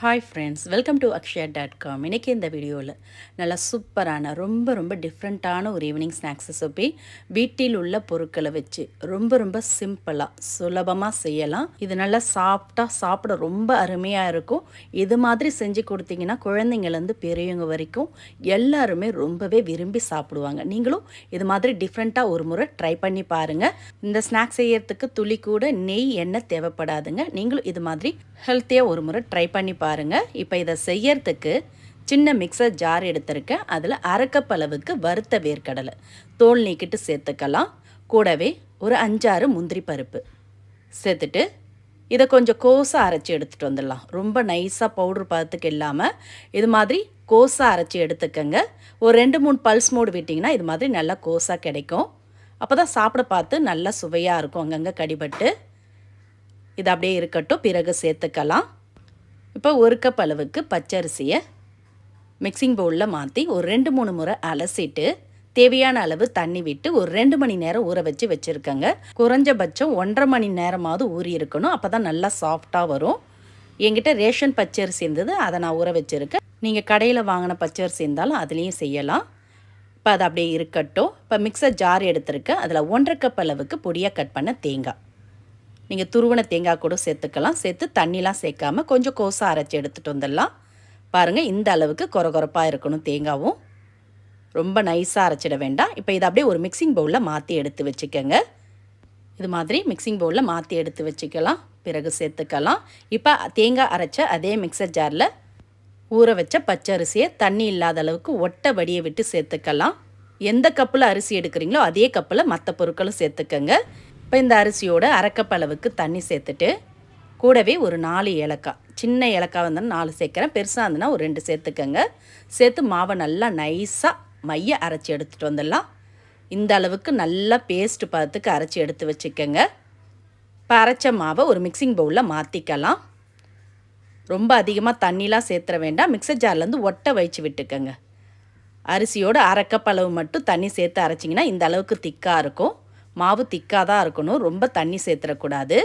Hi friends, welcome to அக்ஷயா.com. இன்றைக்கி இந்த வீடியோவில் நல்லா சூப்பரான ரொம்ப டிஃப்ரெண்ட்டான ஒரு ஈவினிங் ஸ்நாக்ஸ் ரெசிபி வீட்டில் உள்ள பொருட்களை வச்சு ரொம்ப சிம்பிளாக சுலபமாக செய்யலாம். இது நல்லா சாப்பிட ரொம்ப அருமையாக இருக்கும். இது மாதிரி செஞ்சு கொடுத்தீங்கன்னா குழந்தைங்கள்லேருந்து பெரியவங்க வரைக்கும் எல்லாருமே ரொம்பவே விரும்பி சாப்பிடுவாங்க. நீங்களும் இது மாதிரி டிஃப்ரெண்ட்டாக ஒரு முறை ட்ரை பண்ணி பாருங்கள். இந்த ஸ்நாக்ஸ் செய்யறதுக்கு துளி கூட நெய் எண்ணெய் தேவைப்படாதுங்க. நீங்களும் இது மாதிரி ஹெல்த்தியாக ஒரு முறை ட்ரை பண்ணி பாருங்கள். இப்போ இதை செய்யறதுக்கு சின்ன மிக்சர் ஜார் எடுத்திருக்கேன். அதில் அரை கப் அளவுக்கு வறுத்த வேர்க்கடலை தோல் நீக்கிட்டு சேர்த்துக்கலாம். கூடவே ஒரு 5-6 முந்திரி பருப்பு சேர்த்துட்டு இதை கொஞ்சம் கோஸாக அரைச்சி எடுத்துகிட்டு வந்துடலாம். ரொம்ப நைஸாக பவுட்ரு பதத்துக்கு இல்லாமல் இது மாதிரி கோஸாக அரைச்சி எடுத்துக்கங்க. ஒரு 2-3 பல்ஸ் மோடு விட்டிங்கன்னா இது மாதிரி நல்லா கோஸாக கிடைக்கும். அப்போ தான் சாப்பிட பார்த்து நல்லா சுவையாக இருக்கும். அங்கங்கே கடிபட்டு இது அப்படியே இருக்கட்டும். பிறகு சேர்த்துக்கலாம். இப்போ ஒரு கப் அளவுக்கு பச்சரிசியை மிக்சிங் பவுலில் மாற்றி ஒரு 2-3 முறை அலசிட்டு தேவையான அளவு தண்ணி விட்டு ஒரு 2 மணி நேரம் ஊற வச்சு வச்சுருக்கேங்க. குறைஞ்சபட்சம் 1.5 மணி நேரமாவது ஊறி இருக்கணும். அப்போ தான் நல்லா சாஃப்டாக வரும். என்கிட்ட ரேஷன் பச்சரிசி இருந்தது, அதை நான் ஊற வச்சுருக்கேன். நீங்கள் கடையில் வாங்கின பச்சரிசி இருந்தாலும் அதுலேயும் செய்யலாம். இப்போ அது அப்படியே இருக்கட்டும். இப்போ மிக்சர் ஜார் எடுத்துருக்கேன். அதில் 1.5 கப் அளவுக்கு பொடியாக கட் பண்ண தேங்காய், நீங்கள் துருவன தேங்காய் கூட சேர்த்துக்கலாம். சேர்த்து தண்ணிலாம் சேர்க்காமல் கொஞ்சம் கோஸாக அரைச்சி எடுத்துகிட்டு வந்துடலாம். பாருங்கள், இந்த அளவுக்கு கொரகொரப்பாக இருக்கணும். தேங்காவும் ரொம்ப நைஸாக அரைச்சிட வேண்டாம். இப்போ இதை அப்படியே ஒரு மிக்சிங் பவுலில் மாற்றி எடுத்து வச்சுக்கோங்க. இது மாதிரி மிக்சிங் பவுலில் மாற்றி எடுத்து வச்சுக்கலாம். பிறகு சேர்த்துக்கலாம். இப்போ தேங்காய் அரைச்ச அதே மிக்சர் ஜாரில் ஊற வச்ச பச்சரிசியை தண்ணி இல்லாத அளவுக்கு ஒட்டை வடியை விட்டு சேர்த்துக்கலாம். எந்த கப்பில் அரிசி எடுக்கிறீங்களோ அதே கப்பில் மற்ற பொருட்களும் சேர்த்துக்கங்க. இப்போ இந்த அரிசியோட அரை கப் அளவுக்கு தண்ணி சேர்த்துட்டு கூடவே ஒரு 4 ஏலக்காய், சின்ன ஏலக்காய் வந்தாலும் 4 சேர்க்குறேன், பெருசாக இருந்ததுன்னா ஒரு 2 சேர்த்துக்கங்க. சேர்த்து மாவை நல்லா நைஸாக மைய அரைச்சி எடுத்துகிட்டு வந்துடலாம். இந்த அளவுக்கு நல்லா பேஸ்ட் பதத்துக்கு அரைச்சி எடுத்து வச்சுக்கோங்க. இப்போ அரைச்ச மாவை ஒரு மிக்சிங் பவுலில் மாற்றிக்கலாம். ரொம்ப அதிகமாக தண்ணிலாம் சேர்த்துற வேண்டாம். மிக்சர் ஜார்லேருந்து ஒட்டை வச்சு விட்டுக்கோங்க. அரிசியோட அரை கப் அளவு மட்டும் தண்ணி சேர்த்து அரைச்சிங்கன்னா இந்த அளவுக்கு திக்காக இருக்கும். மாவு திக்காக தான் இருக்கணும், ரொம்ப தண்ணி சேர்த்துடக்கூடாது.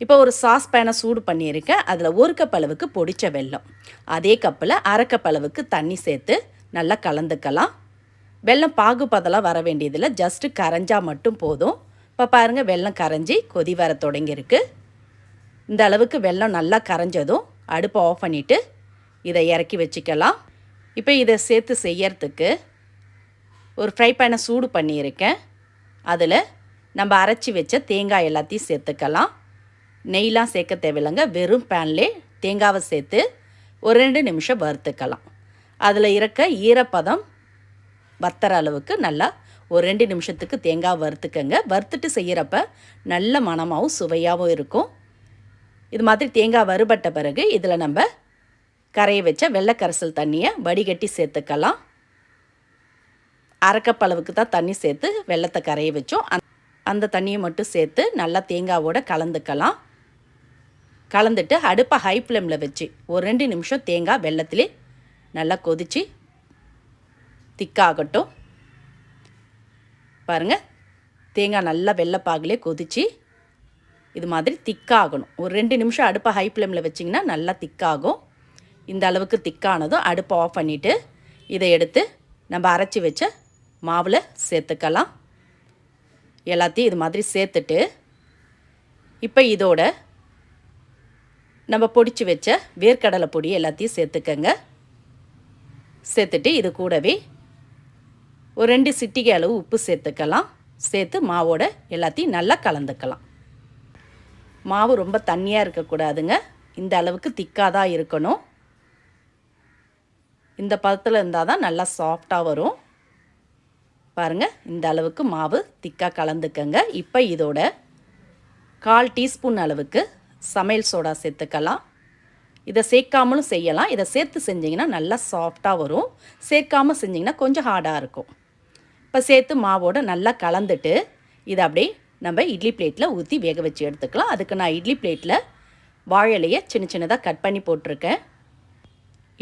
இப்போ ஒரு சாஸ் பேனை சூடு பண்ணியிருக்கேன். அதில் 1 கப் அளவுக்கு பொடிச்ச வெல்லம், அதே கப்பில் அரை கப் அளவுக்கு தண்ணி சேர்த்து நல்லா கலந்துக்கலாம். வெல்லம் பாகுபதெல்லாம் வர வேண்டியதில்லை, ஜஸ்ட்டு கரைஞ்சால் மட்டும் போதும். இப்போ பாருங்கள், வெல்லம் கரைஞ்சி கொதி வர தொடங்கியிருக்கு. இந்த அளவுக்கு வெல்லம் நல்லா கரைஞ்சதும் அடுப்பை ஆஃப் பண்ணிவிட்டு இதை இறக்கி வச்சுக்கலாம். இப்போ இதை சேர்த்து செய்யறதுக்கு ஒரு ஃப்ரை பேனை சூடு பண்ணியிருக்கேன். அதில் நம்ம அரைச்சி வச்ச தேங்காய் எல்லாத்தையும் சேர்த்துக்கலாம். நெய்லாம் சேர்க்க தேவையில்லைங்க. வெறும் பேன்லே தேங்காவை சேர்த்து ஒரு 2 நிமிஷம் வறுத்துக்கலாம். அதில் இருக்க ஈரப்பதம் வத்துற அளவுக்கு நல்லா ஒரு 2 நிமிஷத்துக்கு தேங்காய் வறுத்துக்கங்க. வறுத்துட்டு செய்கிறப்ப நல்ல மணமாகவும் சுவையாகவும் இருக்கும். இது மாதிரி தேங்காய் வறுபட்ட பிறகு இதில் நம்ம கரைய வச்ச வெள்ளைக்கரைசல் தண்ணியை வடிகட்டி சேர்த்துக்கலாம். அரை கப் அளவுக்கு தான் தண்ணி சேர்த்து வெள்ளத்தை கரைய வச்சோம். அந்த தண்ணியை மட்டும் சேர்த்து நல்லா தேங்காவோட கலந்துக்கலாம். கலந்துட்டு அடுப்பை ஹை ஃப்ளேமில் வச்சு ஒரு 2 நிமிஷம் தேங்காய் வெள்ளத்திலே நல்லா கொதித்து திக்காகட்டும். பாருங்கள், தேங்காய் நல்லா வெள்ளைப்பாகிலே கொதித்து இது மாதிரி திக்காகணும். ஒரு 2 நிமிஷம் அடுப்பை ஹை ஃப்ளேமில் வச்சிங்கன்னா நல்லா திக்காகும். இந்த அளவுக்கு திக்கானதும் அடுப்பை ஆஃப் பண்ணிவிட்டு இதை எடுத்து நம்ம அரைச்சி வச்ச மாவில் சேர்த்துக்கலாம். எல்லாத்தையும் இது மாதிரி சேர்த்துட்டு இப்போ இதோட நம்ம பொடிச்சு வச்ச வேர்க்கடலை பொடி எல்லாத்தையும் சேர்த்துக்கங்க. சேர்த்துட்டு இது கூடவே ஒரு 2 சிட்டிகை அளவு உப்பு சேர்த்துக்கலாம். சேர்த்து மாவோட எல்லாத்தையும் நல்லா கலந்துக்கலாம். மாவு ரொம்ப தண்ணியாக இருக்கக்கூடாதுங்க. இந்த அளவுக்கு திக்காக தான் இருக்கணும். இந்த பதத்தில் இருந்தால் தான் நல்லா சாஃப்டாக வரும். பாருங்கள், இந்த அளவுக்கு மாவு திக்காக கலந்துக்கங்க. இப்போ இதோட 1/4 டீஸ்பூன் அளவுக்கு சமையல் சோடா சேர்த்துக்கலாம். இதை சேர்க்காமலும் செய்யலாம். இதை சேர்த்து செஞ்சிங்கன்னா நல்லா சாஃப்டாக வரும். சேர்க்காமல் செஞ்சிங்கன்னா கொஞ்சம் ஹார்டாக இருக்கும். இப்போ சேர்த்து மாவோடு நல்லா கலந்துட்டு இதை அப்படியே நம்ம இட்லி பிளேட்டில் ஊற்றி வேக வச்சு எடுத்துக்கலாம். அதுக்கு நான் இட்லி பிளேட்டில் வாழை இலையை சின்னதாக கட் பண்ணி போட்டிருக்கேன்.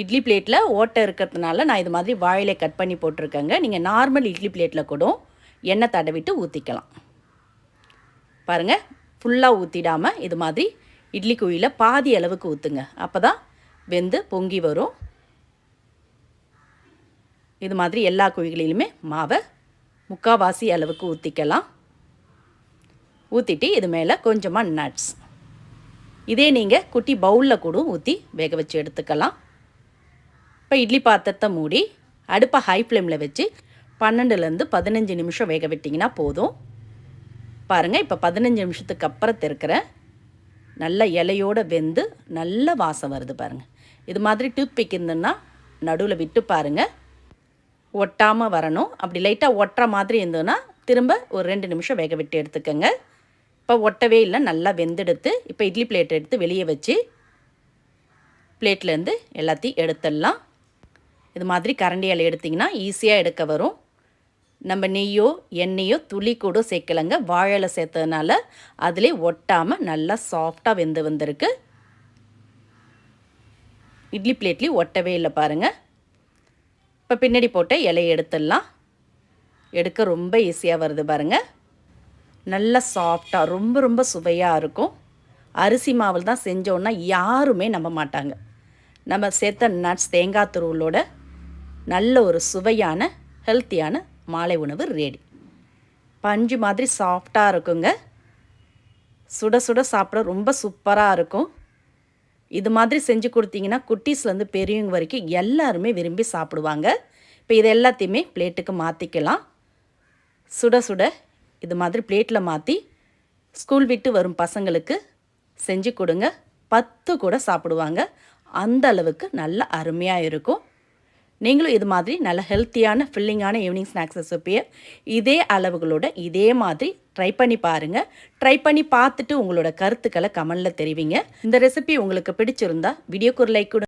இட்லி பிளேட்டில் ஓட்டை இருக்கிறதுனால நான் இது மாதிரி வாழையில கட் பண்ணி போட்டிருக்கேங்க. நீங்கள் நார்மல் இட்லி பிளேட்டில் கூட எண்ணெய் தடவிட்டு ஊற்றிக்கலாம். பாருங்கள், ஃபுல்லாக ஊற்றிடாமல் இது மாதிரி இட்லி குழியில் பாதி அளவுக்கு ஊற்றுங்க. அப்போ தான் வெந்து பொங்கி வரும். இது மாதிரி எல்லா குழிகளிலுமே மாவை முக்கால்வாசி அளவுக்கு ஊற்றிக்கலாம். ஊற்றிட்டு இது மேலே கொஞ்சமாக நட்ஸ், இதே நீங்கள் குட்டி பவுலில் கூட ஊற்றி வேக வச்சு எடுத்துக்கலாம். இப்போ இட்லி பாத்திரத்தை மூடி அடுப்பை ஹை ஃப்ளேமில் வச்சு 12லேருந்து 15 நிமிஷம் வேக விட்டிங்கன்னா போதும். பாருங்கள், இப்போ 15 நிமிஷத்துக்கு அப்புறம் திறக்கிறேன். நல்ல இலையோடு வெந்து நல்ல வாசம் வருது பாருங்கள். இது மாதிரி டூத் பிக் இருந்துன்னா நடுவில் விட்டு பாருங்கள், ஒட்டாமல் வரணும். அப்படி லைட்டாக ஒட்டுற மாதிரி இருந்ததுன்னா திரும்ப ஒரு 2 நிமிஷம் வேக விட்டு எடுத்துக்கோங்க. இப்போ ஒட்டவே இல்லை, நல்லா வெந்தெடுத்து இப்போ இட்லி பிளேட் எடுத்து வெளியே வச்சு பிளேட்லேருந்து எல்லாத்தையும் எடுத்துடலாம். இது மாதிரி கரண்டியால் எடுத்திங்கன்னா ஈஸியாக எடுக்க வரும். நம்ம நெய்யோ எண்ணெயோ துளி கூட சேர்க்கலைங்க, வாழை சேர்த்ததுனால அதிலே ஒட்டாமல் நல்லா சாஃப்டாக வெந்து வந்திருக்கு. இட்லி பிளேட்லேயும் ஒட்டவே இல்லை பாருங்கள். இப்போ பின்னாடி போட்ட இலையை எடுத்துடலாம். எடுக்க ரொம்ப ஈஸியாக வருது பாருங்கள். நல்லா சாஃப்டாக ரொம்ப ரொம்ப சுவையாக இருக்கும். அரிசி மாவில் தான் செஞ்சோன்னா யாருமே நம்ப மாட்டாங்க. நம்ம சேர்த்த நட்ஸ் தேங்காய் துருவலோட நல்ல ஒரு சுவையான ஹெல்த்தியான மாலை உணவு ரெடி. பஞ்சு மாதிரி சாஃப்டாக இருக்குங்க. சுட சுட சாப்பிட ரொம்ப சூப்பராக இருக்கும். இது மாதிரி செஞ்சு கொடுத்தீங்கன்னா குட்டீஸ்லேருந்து பெரியவங்க வரைக்கும் எல்லாருமே விரும்பி சாப்பிடுவாங்க. இப்போ இது எல்லாத்தையுமே பிளேட்டுக்கு மாற்றிக்கலாம். சுட சுட இது மாதிரி பிளேட்டில் மாற்றி ஸ்கூல் விட்டு வரும் பசங்களுக்கு செஞ்சு கொடுங்க. 10 கூட சாப்பிடுவாங்க. அந்த அளவுக்கு நல்ல அருமையாக இருக்கும். நீங்களும் இது மாதிரி நல்ல ஹெல்த்தியான ஃபில்லிங்கான ஈவினிங் ஸ்நாக்ஸ் ரெசிப்பியை இதே அளவுகளோட இதே மாதிரி ட்ரை பண்ணி பாருங்கள். ட்ரை பண்ணி பார்த்துட்டு உங்களோட கருத்துக்களை கமெண்டில் தெரிவிங்க. இந்த ரெசிபி உங்களுக்கு பிடிச்சிருந்தா வீடியோக்கு ஒரு லைக் கொடுங்க.